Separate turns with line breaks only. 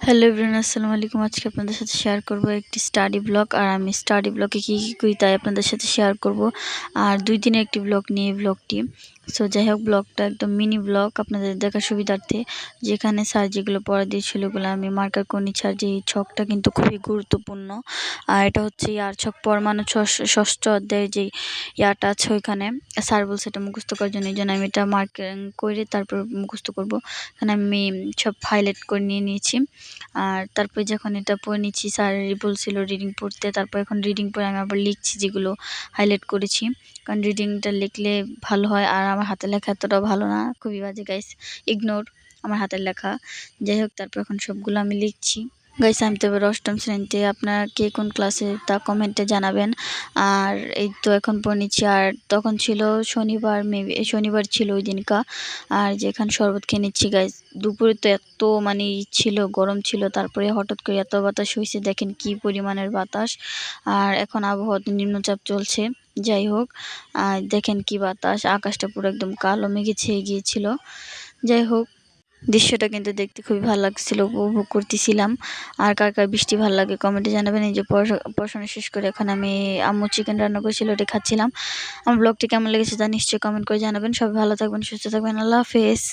Hello everyone, আসসালামু আলাইকুম। আজকে আপনাদের সাথে শেয়ার করব একটি স্টাডি ব্লগ। আর আমি স্টাডি ব্লগে কী কী করি তাই আপনাদের সাথে শেয়ার করব। আর 2 দিনের একটি ব্লগ নিয়ে ব্লগটি। সো যাই হোক, ব্লগটা একদম মিনি ব্লগ আপনাদের দেখার সুবিধার্থে। যেখানে স্যার যেগুলো পড়া দিয়েছিল ওগুলো আমি মার্কার করে নিচ্ছি। আর যে ছকটা কিন্তু খুবই গুরুত্বপূর্ণ। আর এটা হচ্ছে ইয়ার ছক, পরমাণু ষষ্ঠ অধ্যায়ের যে ইয়াটা আছে ওইখানে স্যার বলছে এটা মুখস্থ করার জন্য। এই জন্য আমি এটা মার্কিং করে তারপর মুখস্থ করব। এখানে আমি সব হাইলাইট করে নিয়েছি। আর তারপরে যখন এটা পড়ে নিচ্ছি, স্যার বলছিল রিডিং পড়তে, তারপর এখন রিডিং পড়ে আমি আবার লিখছি যেগুলো হাইলাইট করেছি। কারণ রিডিংটা লিখলে ভালো হয়। আর আমার হাতের লেখা এতটাও ভালো না, খুবই বাজে গাইস, ইগনোর আমার হাতের লেখা। যাই হোক, তারপর এখন সবগুলো আমি লিখছি। গাইস, আমি তো এবার অষ্টম শ্রেণীতে। আপনারা কে কোন ক্লাসে তা কমেন্টে জানাবেন। আর এই তো এখন পড়ে নিচ্ছি। আর তখন ছিল শনিবার, মেবি শনিবার ছিল ওই দিনকা। আর যেখানে শরবত খেয়ে নিচ্ছি গাইস। দুপুরে তো এত ছিল, গরম ছিল, তারপরে হঠাৎ করে এত বাতাস হয়েছে, দেখেন কি পরিমাণের বাতাস। আর এখন আবহাওয়াতে নিম্নচাপ চলছে। যাই হোক, আর দেখেন কি বাতাস, আকাশটা পুরো একদম কালো মেঘে ছেয়ে গিয়েছিল। যাই হোক, দৃশ্যটা কিন্তু দেখতে খুবই ভালো লাগছিল, উপভোগ করতেছিলাম। আর কার কার বৃষ্টি ভালো লাগে কমেন্টে জানাবেন। এই যে পড়াশোনা শেষ করে এখন আমি আম্মু চিকেন রান্না করেছিল, ওটা খাচ্ছিলাম। আমার ব্লগটি কেমন লেগেছে তা নিশ্চয়ই কমেন্ট করে জানাবেন। সবাই ভালো থাকবেন, সুস্থ থাকবেন। আল্লাহ হাফেজ।